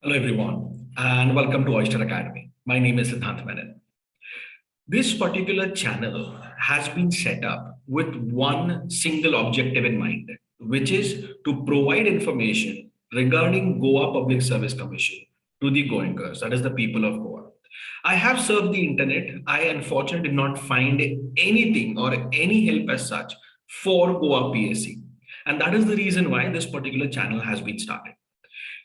Hello everyone and welcome to Oyster Academy. My name is Siddhant Menon. This particular channel has been set up with one single objective in mind, which is to provide information regarding Goa Public Service Commission to the Goenkers, that is the people of Goa. I have surfed the internet. I unfortunately did not find anything or any help as such for Goa PSC. And that is the reason why this particular channel has been started.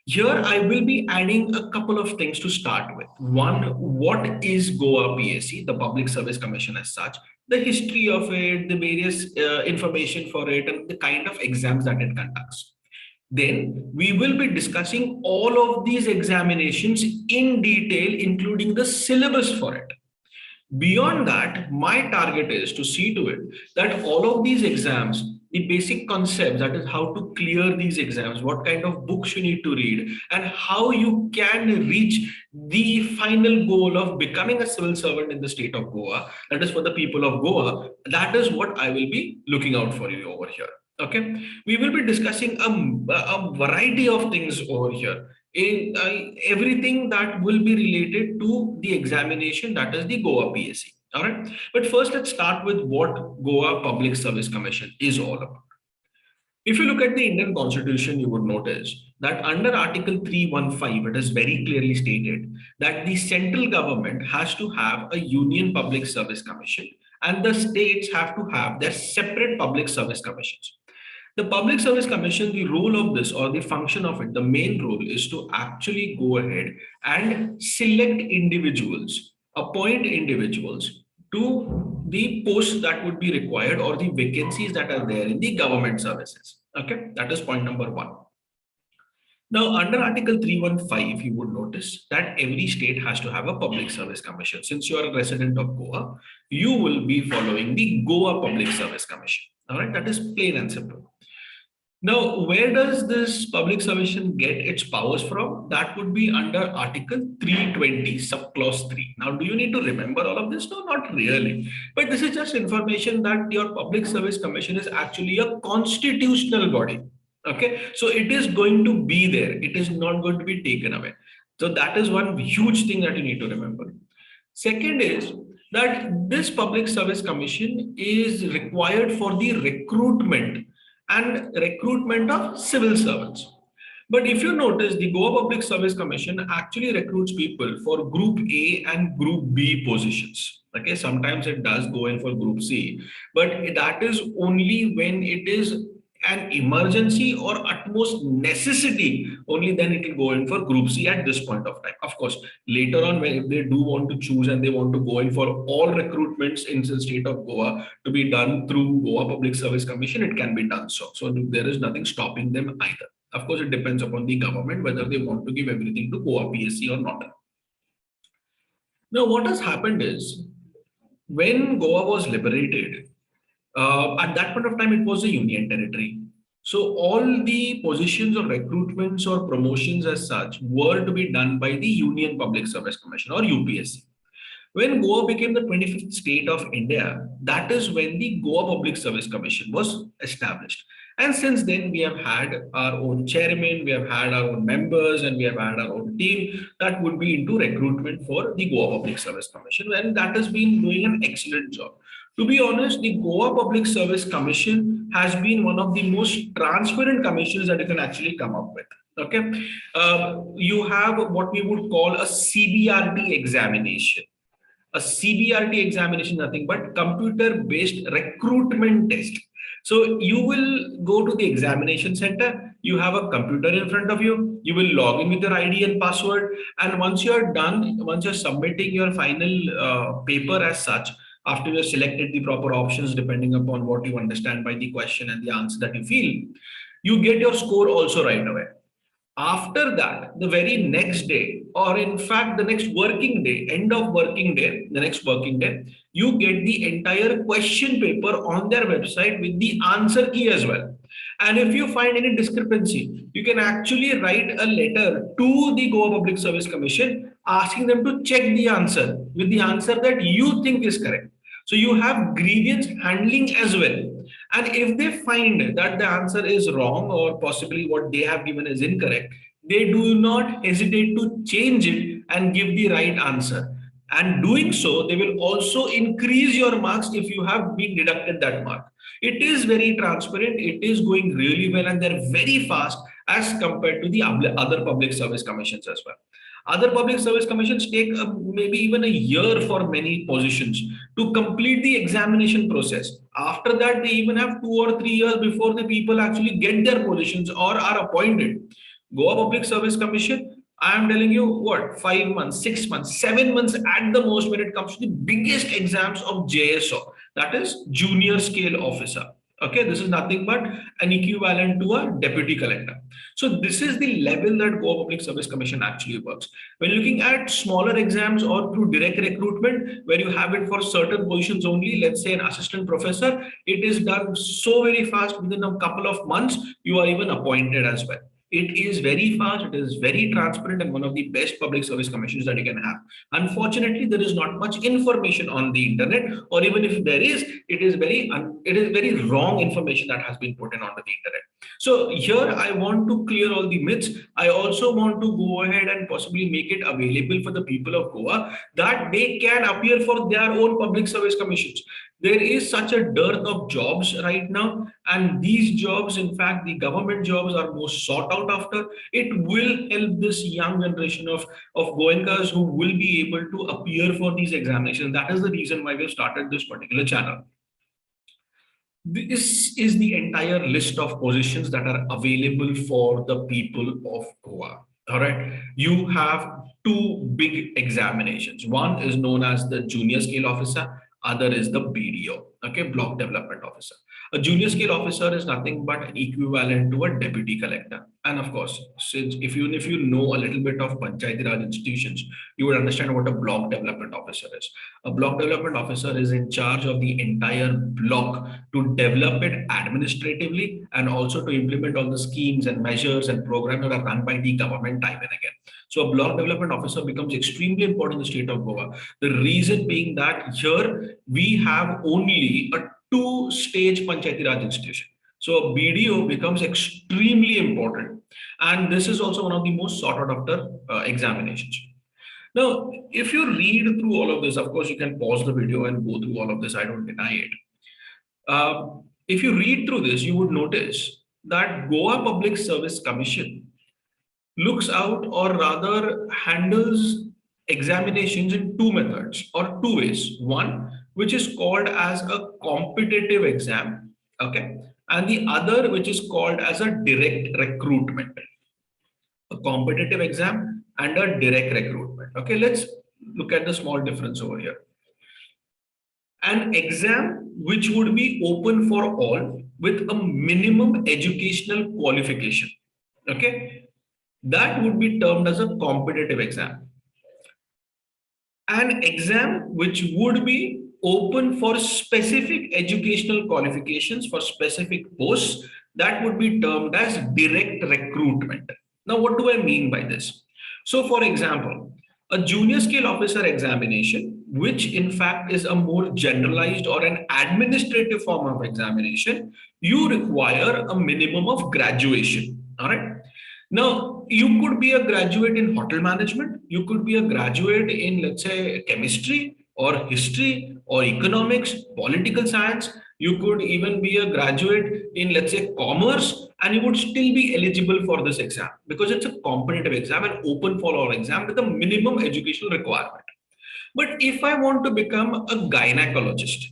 Here, I will be adding a couple of things to start with. One, what is Goa PSC, the Public Service Commission as such, the history of it, the various information for it, and the kind of exams that it conducts. Then we will be discussing all of these examinations in detail, including the syllabus for it. Beyond that, my target is to see to it that all of these exams, the basic concepts, that is how to clear these exams, what kind of books you need to read, and how you can reach the final goal of becoming a civil servant in the state of Goa, that is for the people of Goa. That is what I will be looking out for you over here. Okay, we will be discussing a variety of things over here. In everything that will be related to the examination, that is the Goa PSC. All right. But first, let's start with what Goa Public Service Commission is all about. If you look at the Indian Constitution, you would notice that under Article 315, it is very clearly stated that the central government has to have a Union Public Service Commission and the states have to have their separate public service commissions. The Public Service Commission, the role of this or the function of it, the main role is to actually go ahead and select individuals, appoint individuals to the posts that would be required or the vacancies that are there in the government services. Okay, that is point number one. Now, under Article 315, you would notice that every state has to have a Public Service Commission. Since you are a resident of Goa, you will be following the Goa Public Service Commission. All right, that is plain and simple. Now, where does this public service get its powers from? That would be under Article 320, subclause 3. Now, do you need to remember all of this? No, not really. But this is just information that your Public Service Commission is actually a constitutional body. Okay, so it is going to be there. It is not going to be taken away. So that is one huge thing that you need to remember. Second is that this Public Service Commission is required for the recruitment of civil servants. But if you notice, the Goa Public Service Commission actually recruits people for Group A and Group B positions. Okay, sometimes it does go in for Group C, but that is only when it is an emergency or utmost necessity. Only then it will go in for Group C at this point of time. Of course, later on, when they do want to choose and they want to go in for all recruitments in the state of Goa to be done through Goa Public Service Commission, it can be done so. So there is nothing stopping them either. Of course, it depends upon the government whether they want to give everything to Goa PSC or not. Now, what has happened is when Goa was liberated, at that point of time, it was a union territory. So all the positions or recruitments or promotions as such were to be done by the Union Public Service Commission or UPSC. When Goa became the 25th state of India, that is when the Goa Public Service Commission was established. And since then, we have had our own chairman, we have had our own members, and we have had our own team that would be into recruitment for the Goa Public Service Commission. And that has been doing an excellent job. To be honest, the Goa Public Service Commission has been one of the most transparent commissions that you can actually come up with. Okay, you have what we would call a CBRT examination. A CBRT examination, nothing but computer-based recruitment test. So you will go to the examination center, you have a computer in front of you, you will log in with your ID and password. And once you're done, once you're submitting your final paper as such, after you have selected the proper options, depending upon what you understand by the question and the answer that you feel, you get your score also right away. After that, the very next day, or in fact, the next working day, end of working day, the next working day, you get the entire question paper on their website with the answer key as well. And if you find any discrepancy, you can actually write a letter to the Goa Public Service Commission asking them to check the answer with the answer that you think is correct. So you have grievance handling as well. And if they find that the answer is wrong or possibly what they have given is incorrect, they do not hesitate to change it and give the right answer. And doing so, they will also increase your marks if you have been deducted that mark. It is very transparent, it is going really well, and they're very fast as compared to the other public service commissions as well. Other public service commissions take maybe even a year for many positions to complete the examination process. After that, they even have 2 or 3 years before the people actually get their positions or are appointed. Goa Public Service Commission, I am telling you what, 5 months, 6 months, 7 months at the most when it comes to the biggest exams of JSO, that is Junior Scale Officer. Okay, this is nothing but an equivalent to a deputy collector. So this is the level that Goa Public Service Commission actually works. When looking at smaller exams or through direct recruitment, where you have it for certain positions only, let's say an assistant professor, it is done so very fast. Within a couple of months, you are even appointed as well. It is very fast, it is very transparent, and one of the best public service commissions that you can have. Unfortunately, there is not much information on the internet, or even if there is, it is very wrong information that has been put in onto the internet. So here I want to clear all the myths. I also want to go ahead and possibly make it available for the people of Goa that they can appear for their own public service commissions. There is such a dearth of jobs right now, and these jobs, in fact, the government jobs are most sought out after. It will help this young generation of Goenkas who will be able to appear for these examinations. That is the reason why we've started this particular channel. This is the entire list of positions that are available for the people of Goa. All right. You have two big examinations. One is known as the Junior Scale Officer, other is the BDO, okay, Block Development Officer. A junior scale officer is nothing but an equivalent to a deputy collector. And of course, since if you know a little bit of Panchayati Raj institutions, you would understand what a block development officer is. A block development officer is in charge of the entire block to develop it administratively and also to implement all the schemes and measures and programs that are run by the government time and again. So a block development officer becomes extremely important in the state of Goa. The reason being that here we have only a two-stage Panchayati Raj institution. So a BDO becomes extremely important. And this is also one of the most sought out after examinations. Now, if you read through all of this, of course, you can pause the video and go through all of this. I don't deny it. If you read through this, you would notice that Goa Public Service Commission looks out, or rather handles examinations in two methods or two ways. One, which is called as a competitive exam, okay, and the other which is called as a direct recruitment. A competitive exam and a direct recruitment. Okay, let's look at the small difference over here. An exam which would be open for all with a minimum educational qualification, okay, that would be termed as a competitive exam. An exam which would be open for specific educational qualifications for specific posts, that would be termed as direct recruitment. Now, what do I mean by this? So, for example, a junior scale officer examination, which in fact is a more generalized or an administrative form of examination, you require a minimum of graduation. All right. Now, you could be a graduate in hotel management, you could be a graduate in, let's say, chemistry or history or economics, political science. You could even be a graduate in, let's say, commerce, and you would still be eligible for this exam because it's a competitive exam and open for all exam with a minimum educational requirement. But if I want to become a gynecologist,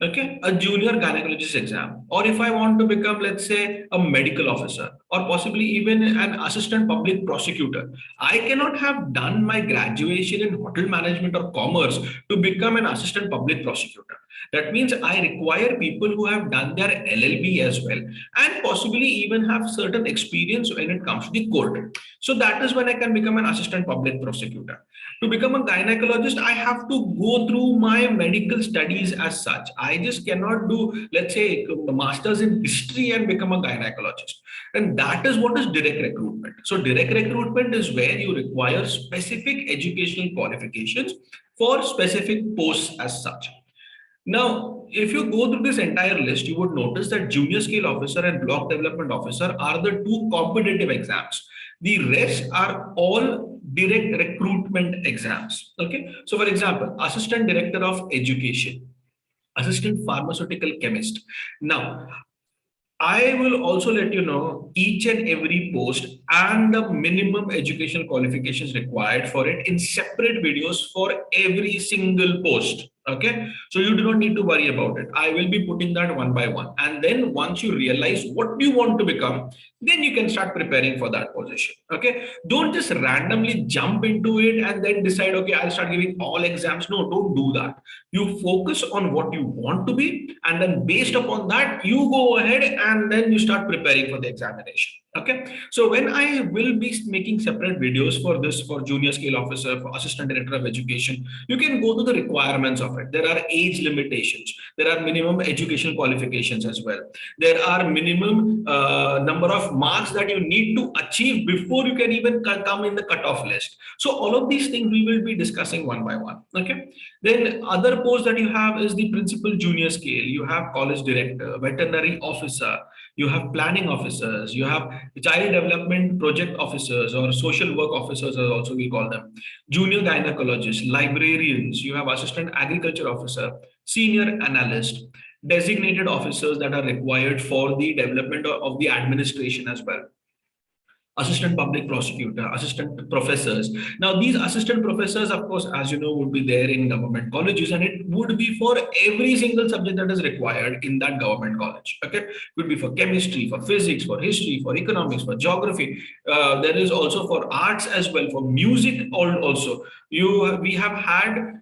okay, a junior gynecologist exam, or if I want to become, let's say, a medical officer, or possibly even an assistant public prosecutor, I cannot have done my graduation in hotel management or commerce to become an assistant public prosecutor. That means I require people who have done their LLB as well, and possibly even have certain experience when it comes to the court. So that is when I can become an assistant public prosecutor. To become a gynecologist, I have to go through my medical studies as such. I just cannot do, let's say, a master's in history and become a gynecologist. And that is what is direct recruitment. So direct recruitment is where you require specific educational qualifications for specific posts as such. Now, if you go through this entire list, you would notice that junior scale officer and block development officer are the two competitive exams. The rest are all direct recruitment exams. Okay. So for example, Assistant Director of Education, Assistant Pharmaceutical Chemist. Now, I will also let you know each and every post and the minimum educational qualifications required for it in separate videos for every single post. Okay, so you do not need to worry about it. I will be putting that one by one. And then once you realize what you want to become, then you can start preparing for that position. Okay, don't just randomly jump into it and then decide, okay, I'll start giving all exams. No, don't do that. You focus on what you want to be, and then based upon that, you go ahead and then you start preparing for the examination. Okay, so when I will be making separate videos for this, for junior scale officer, for assistant director of education, you can go to the requirements of it. There are age limitations, there are minimum educational qualifications as well, there are minimum number of marks that you need to achieve before you can even come in the cutoff list. So all of these things we will be discussing one by one. Okay, then other posts that you have is the principal junior scale, you have college director, veterinary officer, you have planning officers, you have child development project officers or social work officers as also we call them, junior gynecologists, librarians, you have assistant agriculture officer, senior analyst, designated officers that are required for the development of the administration as well, assistant public prosecutor, assistant professors. Now, these assistant professors, of course, as you know, would be there in government colleges, and it would be for every single subject that is required in that government college. Okay, it would be for chemistry, for physics, for history, for economics, for geography. There is also for arts as well, for music also. We have had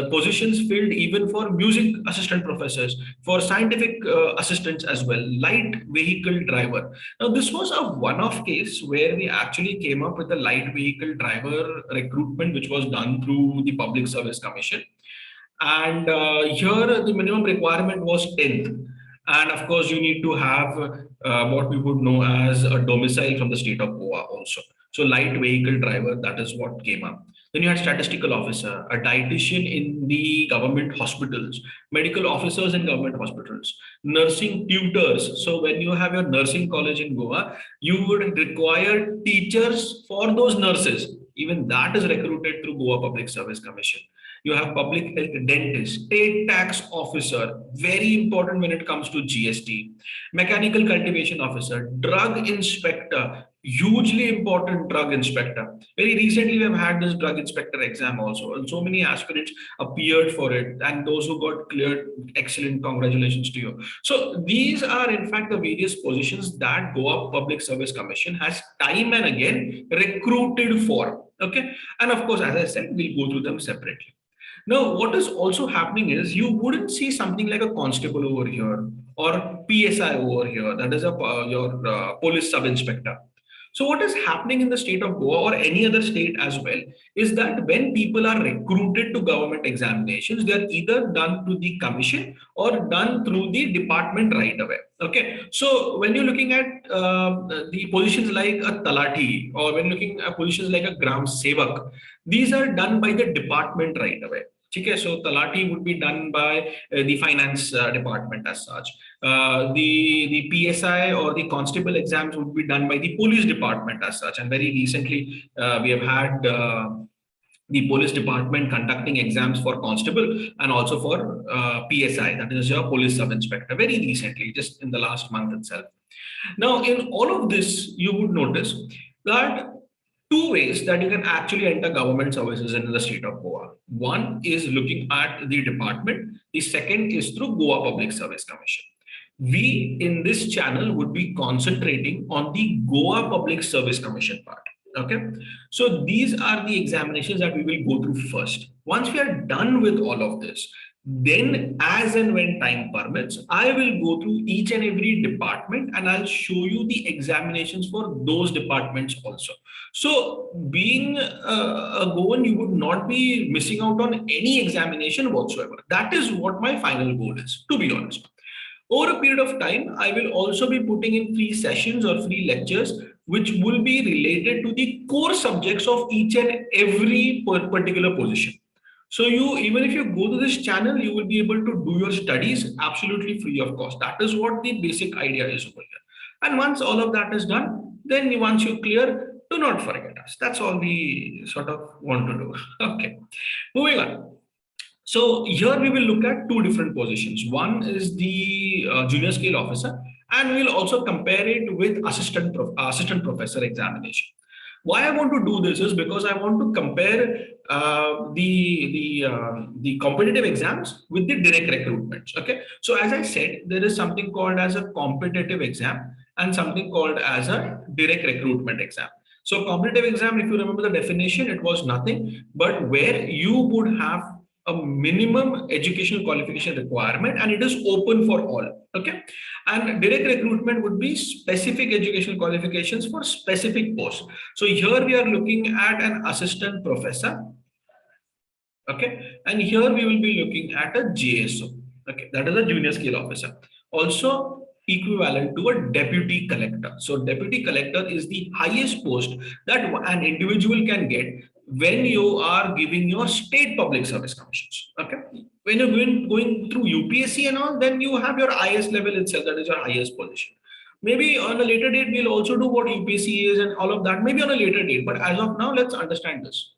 positions filled even for music assistant professors, for scientific assistants as well, light vehicle driver. Now, this was a one-off case where we actually came up with a light vehicle driver recruitment, which was done through the Public Service Commission. And here the minimum requirement was 10th. And of course, you need to have what we would know as a domicile from the state of Goa also. So light vehicle driver, that is what came up. Then you had statistical officer, a dietitian in the government hospitals, medical officers in government hospitals, nursing tutors. So when you have your nursing college in Goa, you would require teachers for those nurses. Even that is recruited through Goa Public Service Commission. You have public health dentist, state tax officer, very important when it comes to GST, mechanical cultivation officer, drug inspector, hugely important drug inspector. Very recently, we have had this drug inspector exam also, and so many aspirants appeared for it, and those who got cleared, excellent, congratulations to you. So these are in fact the various positions that Goa Public Service Commission has time and again recruited for. Okay, and of course, as I said, we'll go through them separately. Now, what is also happening is you wouldn't see something like a constable over here or PSI over here, that is your police sub-inspector. So what is happening in the state of Goa or any other state as well is that when people are recruited to government examinations, they're either done through the commission or done through the department right away. Okay, so when you're looking at the positions like a talati, or when looking at positions like a gram sevak, these are done by the department right away. Okay, so talati would be done by the finance department as such. The PSI or the constable exams would be done by the police department as such. And very recently, we have had the police department conducting exams for constable and also for PSI, that is your police sub-inspector, very recently, just in the last month itself. Now, in all of this, you would notice that two ways that you can actually enter government services in the state of Goa. One is looking at the department. The second is through Goa Public Service Commission. We in this channel would be concentrating on the Goa Public Service Commission part. Okay, so these are the examinations that we will go through first. Once we are done with all of this, then as and when time permits, I will go through each and every department and I'll show you the examinations for those departments also. So being a Goan, you would not be missing out on any examination whatsoever. That is what my final goal is, to be honest. Over a period of time, I will also be putting in free sessions or free lectures, which will be related to the core subjects of each and every particular position. So even if you go to this channel, you will be able to do your studies absolutely free of cost. That is what the basic idea is over here. And once all of that is done, then once you clear, do not forget us. That's all we sort of want to do. Okay, moving on. So here we will look at two different positions. One is the junior scale officer, and we'll also compare it with assistant professor examination. Why I want to do this is because I want to compare the competitive exams with the direct recruitments. Okay, so as I said, there is something called as a competitive exam and something called as a direct recruitment exam. So competitive exam, if you remember the definition, it was nothing but where you would have a minimum educational qualification requirement and it is open for all. Okay, and direct recruitment would be specific educational qualifications for specific posts. So here we are looking at an assistant professor. Okay, and here we will be looking at a JSO. Okay, that is a junior scale officer. Also equivalent to a deputy collector. So deputy collector is the highest post that an individual can get when you are giving your state public service commissions. Okay, when you're going through UPSC and all, then you have your highest level itself, that is your highest position. Maybe on a later date we'll also do what UPSC is and all of that, maybe on a later date, but as of now let's understand this.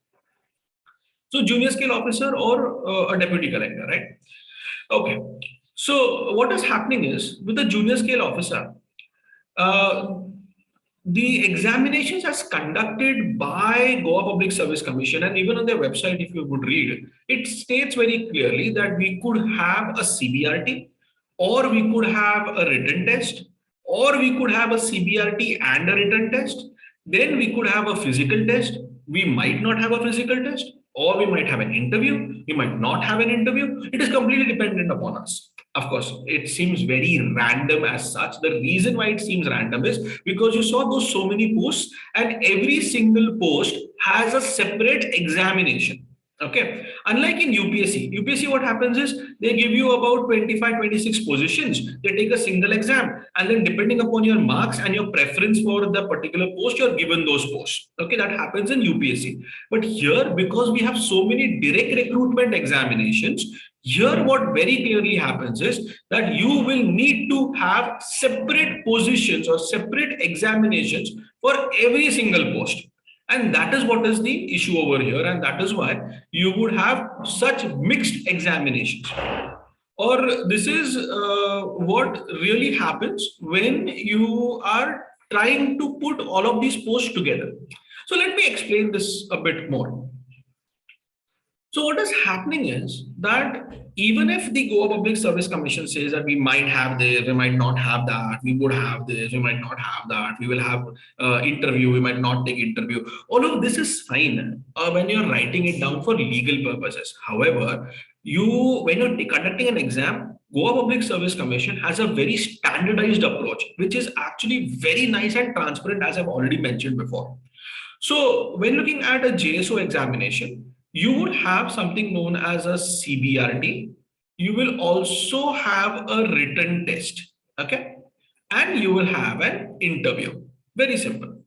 So junior scale officer or a deputy collector, right? Okay, so what is happening is with the junior scale officer, uh, the examinations as conducted by Goa Public Service Commission, and even on their website, if you would read, it states very clearly that we could have a CBRT, or we could have a written test, or we could have a CBRT and a written test. Then we could have a physical test. We might not have a physical test, or we might have an interview. We might not have an interview. It is completely dependent upon us. Of course, it seems very random as such. The reason why it seems random is because you saw those so many posts and every single post has a separate examination. Okay, unlike in UPSC, what happens is they give you about 25, 26 positions. They take a single exam, and then depending upon your marks and your preference for the particular post, you're given those posts. Okay, that happens in UPSC. But here, because we have so many direct recruitment examinations, here what very clearly happens is that you will need to have separate positions or separate examinations for every single post. And that is what is the issue over here. And that is why you would have such mixed examinations. Or this is what really happens when you are trying to put all of these posts together. So let me explain this a bit more. So what is happening is that even if the Goa Public Service Commission says that we might have this, we might not have that, we would have this, we might not have that, we will have interview, we might not take interview. All of this is fine when you're writing it down for legal purposes. However, when you're conducting an exam, Goa Public Service Commission has a very standardized approach, which is actually very nice and transparent, as I've already mentioned before. So when looking at a JSO examination, you would have something known as a CBRT. You will also have a written test, okay? And you will have an interview. Very simple.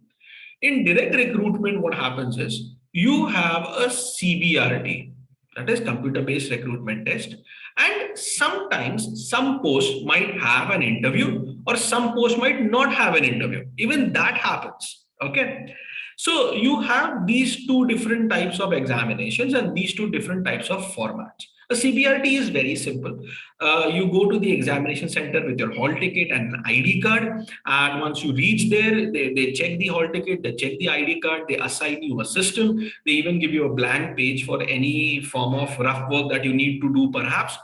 In direct recruitment, what happens is you have a CBRT, that is computer-based recruitment test. And sometimes some posts might have an interview or some posts might not have an interview. Even that happens, okay? So you have these two different types of examinations and these two different types of formats. A CBRT is very simple. You go to the examination center with your hall ticket and an ID card. And once you reach there, they check the hall ticket, they check the ID card, they assign you a system. They even give you a blank page for any form of rough work that you need to do perhaps.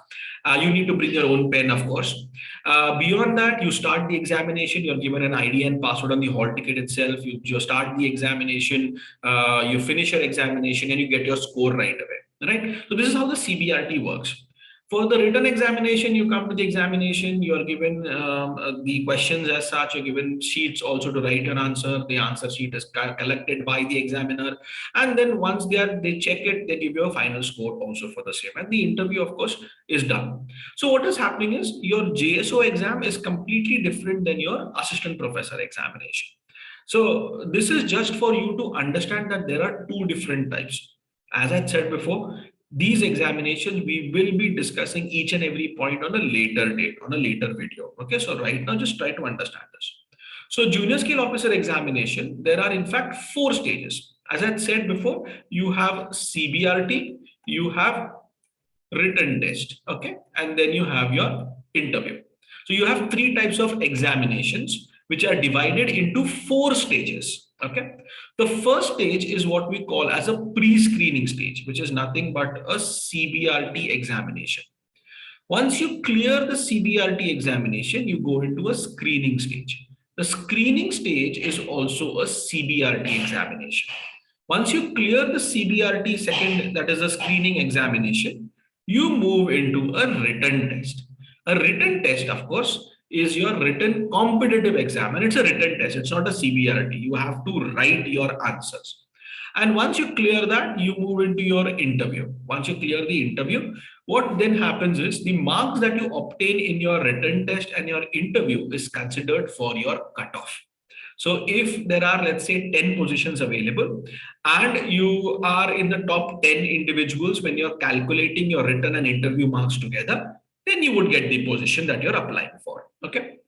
You need to bring your own pen, of course. Beyond that, you start the examination, you're given an ID and password on the hall ticket itself. You start the examination, you finish your examination and you get your score right away, right? So this is how the CBRT works. For the written examination, you come to the examination, you are given the questions as such, you're given sheets also to write your answer. The answer sheet is collected by the examiner. And then once they check it, they give you a final score also for the same. And the interview, of course, is done. So what is happening is your JSO exam is completely different than your assistant professor examination. So this is just for you to understand that there are two different types. As I said before, these examinations, we will be discussing each and every point on a later date, on a later video. Okay, so right now, just try to understand this. So junior scale officer examination, there are in fact 4 stages. As I said before, you have CBRT, you have written test, okay, and then you have your interview. So you have 3 types of examinations which are divided into 4 stages, okay. The first stage is what we call as a pre-screening stage, which is nothing but a CBRT examination. Once you clear the CBRT examination, you go into a screening stage. The screening stage is also a CBRT examination. Once you clear the CBRT second, that is a screening examination, you move into a written test. A written test, of course, is your written competitive exam, and it's a written test. It's not a CBRT. You have to write your answers. And once you clear that, you move into your interview. Once you clear the interview, what then happens is the marks that you obtain in your written test and your interview is considered for your cutoff. So if there are, let's say, 10 positions available and you are in the top 10 individuals when you're calculating your written and interview marks together, then you would get the position that you're applying for. Okay.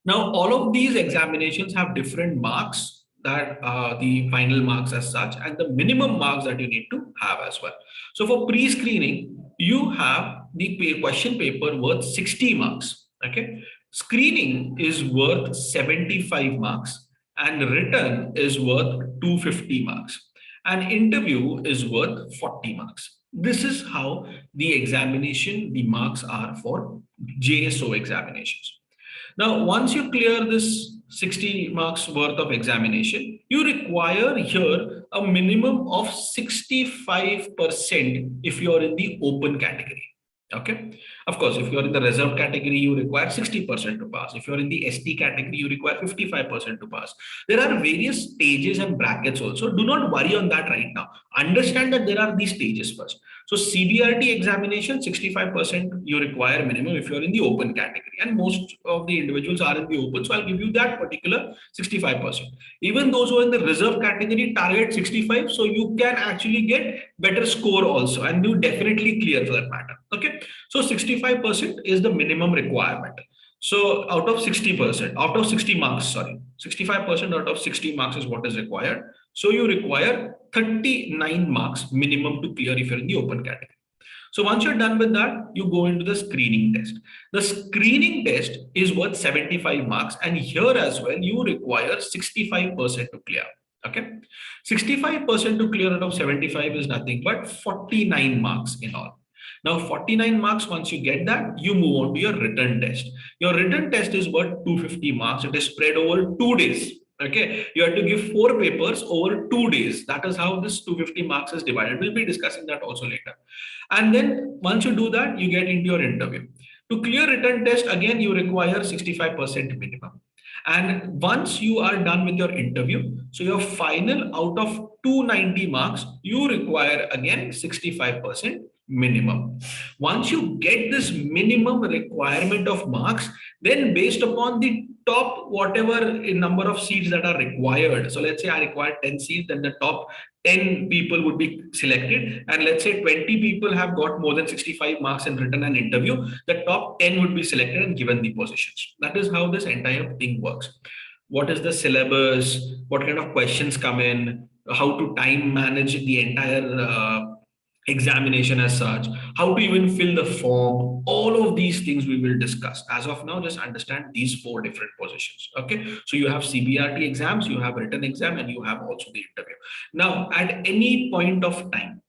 Now, all of these examinations have different marks, that the final marks as such, and the minimum marks that you need to have as well. So for pre-screening, you have the question paper worth 60 marks. Okay. Screening is worth 75 marks and written is worth 250 marks and interview is worth 40 marks. This is how the examination, the marks are for JSO examinations. Now, once you clear this 60 marks worth of examination, you require here a minimum of 65% if you are in the open category. Okay. Of course, if you're in the reserved category, you require 60% to pass. If you're in the ST category, you require 55% to pass. There are various stages and brackets also. Do not worry on that right now. Understand that there are these stages first. So CBRT examination, 65% you require minimum if you're in the open category. And most of the individuals are in the open. So I'll give you that particular 65%. Even those who are in the reserve category target 65. So you can actually get better score also. And you definitely clear for that matter. Okay. So 65% is the minimum requirement. So out of 60%, out of 60 marks, 65% out of 60 marks is what is required. So you require 39 marks minimum to clear if you're in the open category. So once you're done with that, you go into the screening test. The screening test is worth 75 marks. And here as well, you require 65% to clear. Okay. 65% to clear out of 75 is nothing but 49 marks in all. Now 49 marks, once you get that, you move on to your written test. Your written test is worth 250 marks. It is spread over 2 days. Okay, you have to give 4 papers over 2 days. That is how this 250 marks is divided. We'll be discussing that also later. And then once you do that, you get into your interview. To clear written test, again, you require 65% minimum. And once you are done with your interview, so your final out of 290 marks, you require again 65% minimum. Once you get this minimum requirement of marks, then based upon the top whatever number of seats that are required. So let's say I require 10 seats, then the top 10 people would be selected. And let's say 20 people have got more than 65 marks in written and interview. The top 10 would be selected and given the positions. That is how this entire thing works. What is the syllabus? What kind of questions come in? How to time manage the entire examination as such, how to even fill the form, all of these things we will discuss. As of now, just understand these 4 different positions. Okay, so you have CBRT exams, you have written exam, and you have also the interview. Now, at any point of time,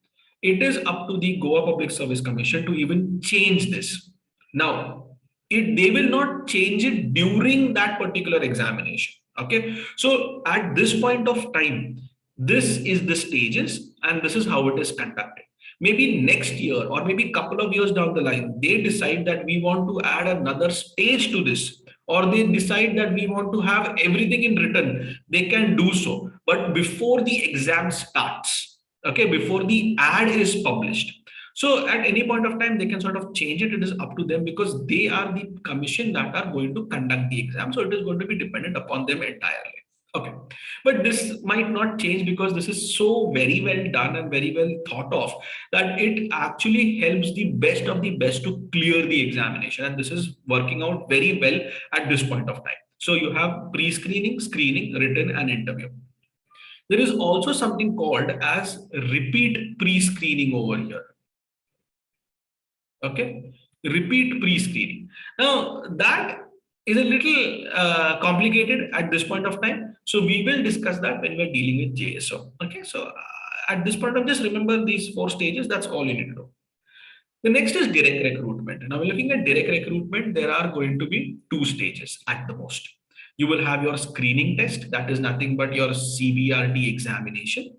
it is up to the Goa Public Service Commission to even change this. Now, they will not change it during that particular examination. Okay, so at this point of time, this is the stages and this is how it is conducted. Maybe next year or maybe a couple of years down the line, they decide that we want to add another stage to this, or they decide that we want to have everything in written, they can do so. But before the exam starts, okay, before the ad is published. So at any point of time, they can sort of change it. It is up to them because they are the commission that are going to conduct the exam. So it is going to be dependent upon them entirely. Okay, but this might not change because this is so very well done and very well thought of that it actually helps the best of the best to clear the examination. And this is working out very well at this point of time. So you have pre-screening, screening, written, and interview. There is also something called as repeat pre-screening over here. Okay, repeat pre-screening. Now that is a little complicated at this point of time. So we will discuss that when we're dealing with JSO. Okay, so at this point of just remember these 4 stages. That's all you need to do. The next is direct recruitment. Now we're looking at direct recruitment. There are going to be 2 stages at the most. You will have your screening test. That is nothing but your Cbrb examination.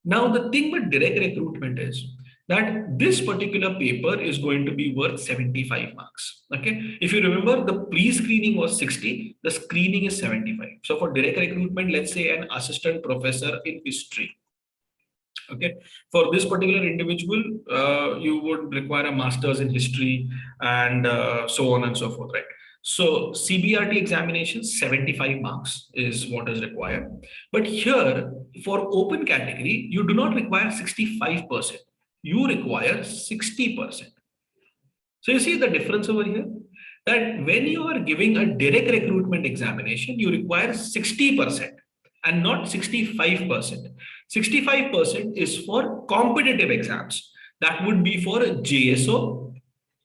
Now the thing with direct recruitment is that this particular paper is going to be worth 75 marks. Okay. If you remember, the pre-screening was 60, the screening is 75. So for direct recruitment, let's say an assistant professor in history. Okay. For this particular individual, you would require a master's in history and so on and so forth, right? So CBRT examination, 75 marks is what is required. But here for open category, you do not require 65%. You require 60%. So you see the difference over here, that when you are giving a direct recruitment examination, you require 60% and not 65%. 65% is for competitive exams. That would be for JSO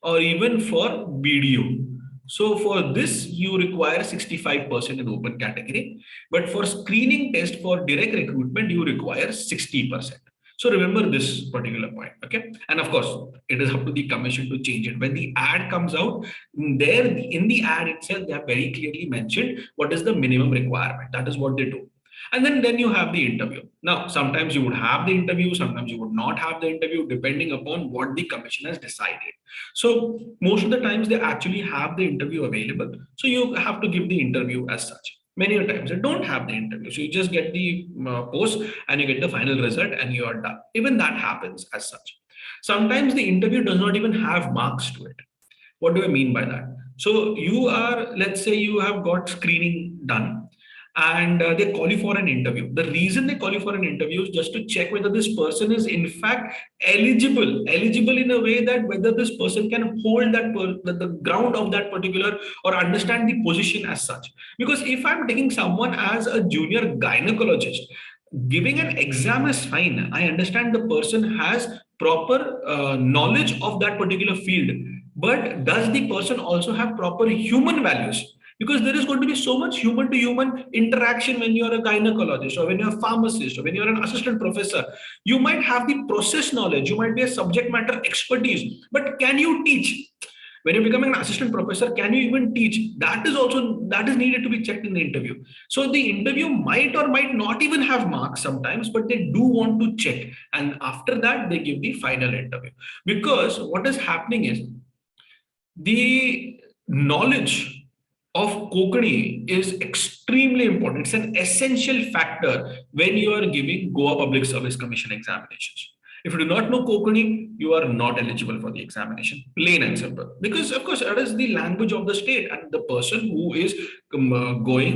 or even for BDO. So for this, you require 65% in open category, but for screening test for direct recruitment, you require 60%. So remember this particular point, okay? And of course, it is up to the commission to change it. When the ad comes out, there in the ad itself, they have very clearly mentioned what is the minimum requirement. That is what they do. And then you have the interview. Now, sometimes you would have the interview, sometimes you would not have the interview, depending upon what the commission has decided. So most of the times they actually have the interview available. So you have to give the interview as such. Many times they don't have the interview. So you just get the post and you get the final result and you are done. Even that happens as such. Sometimes the interview does not even have marks to it. What do I mean by that? So you are, let's say you have got screening done and they call you for an interview. The reason they call you for an interview is just to check whether this person is in fact eligible in a way that whether this person can hold that the ground of that particular or understand the position as such. Because if I'm taking someone as a junior gynecologist, giving an exam is fine. I understand the person has proper knowledge of that particular field, but does the person also have proper human values? Because there is going to be so much human to human interaction when you're a gynecologist or when you're a pharmacist or when you're an assistant professor. You might have the process knowledge, you might be a subject matter expertise, but can you teach? When you're becoming an assistant professor, can you even teach? That is needed to be checked in the interview. So the interview might or might not even have marks sometimes, but they do want to check. And after that, they give the final interview. Because what is happening is the knowledge of Konkani is extremely important. It's an essential factor when you are giving Goa Public Service Commission examinations. If you do not know Konkani, you are not eligible for the examination, plain and simple. Because of course, that is the language of the state, and the person who is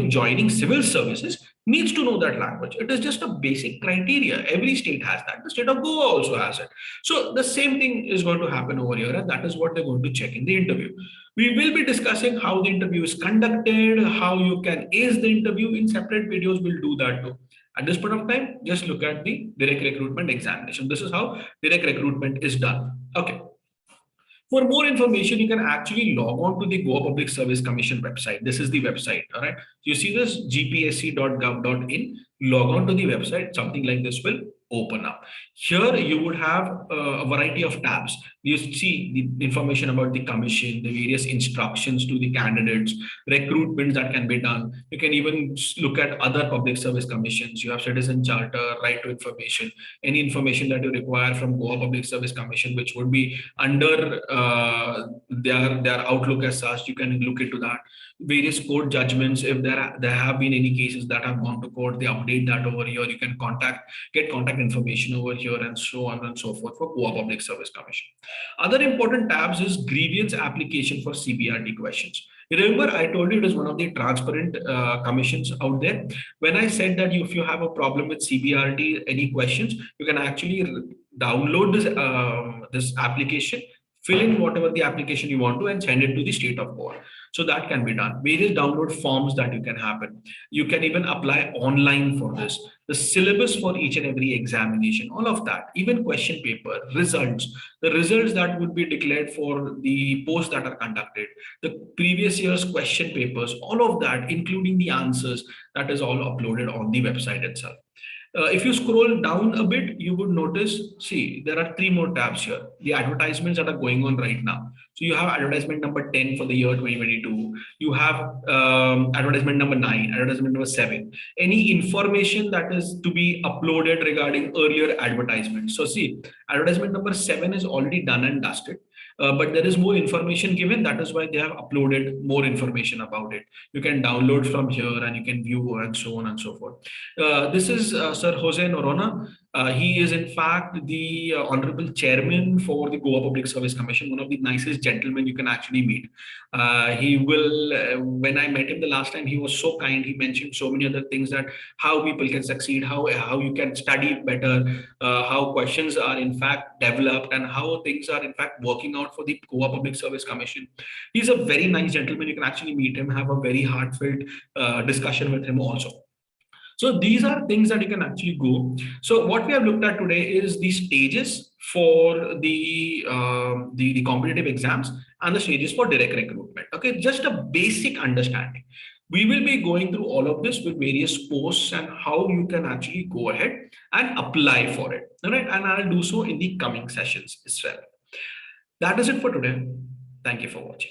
joining civil services needs to know that language. It is just a basic criteria. Every state has that. The state of Goa also has it. So the same thing is going to happen over here, and that is what they're going to check in the interview. We will be discussing how the interview is conducted, how you can ace the interview in separate videos. We'll do that too. At this point of time, just look at the direct recruitment examination. This is how direct recruitment is done. Okay. For more information, you can actually log on to the Goa Public Service Commission website. This is the website. All right. You see this gpsc.gov.in. Log on to the website. Something like this will open up. Here you would have a variety of tabs. You see the information about the commission, the various instructions to the candidates, recruitments that can be done. You can even look at other public service commissions. You have citizen charter, right to information, any information that you require from Goa Public Service Commission, which would be under their outlook as such. You can look into that. Various court judgments, if there have been any cases that have gone to court, they update that over here. You can get contact information over here, and so on and so forth for Goa Public Service Commission. Other important tabs is grievance application for CBRT questions. Remember, I told you it is one of the transparent commissions out there. When I said that if you have a problem with CBRT, any questions, you can actually download this application, fill in whatever the application you want to and send it to the state of Goa. So that can be done. Various download forms that you can happen. You can even apply online for this. The syllabus for each and every examination, all of that, even question paper, results, the results that would be declared for the posts that are conducted, the previous year's question papers, all of that, including the answers, that is all uploaded on the website itself. If you scroll down a bit, you would notice, see, there are three more tabs here. The advertisements that are going on right now. So you have advertisement number 10 for the year 2022. You have advertisement number 9, advertisement number 7. Any information that is to be uploaded regarding earlier advertisements. So see, advertisement number 7 is already done and dusted. But there is more information given. That is why they have uploaded more information about it. You can download from here and you can view and so on and so forth. This is Sir Jose Norona. He is in fact the honorable chairman for the Goa Public Service Commission, one of the nicest gentlemen you can actually meet. He will, when I met him the last time, he was so kind. He mentioned so many other things, that how people can succeed, how you can study better, how questions are in fact developed, and how things are in fact working out for the Goa Public Service Commission. He's a very nice gentleman. You can actually meet him, have a very heartfelt discussion with him also. So these are things that you can actually go. So what we have looked at today is the stages for the competitive exams and the stages for direct recruitment. Okay, just a basic understanding. We will be going through all of this with various posts and how you can actually go ahead and apply for it. All right, and I'll do so in the coming sessions as well. That is it for today. Thank you for watching.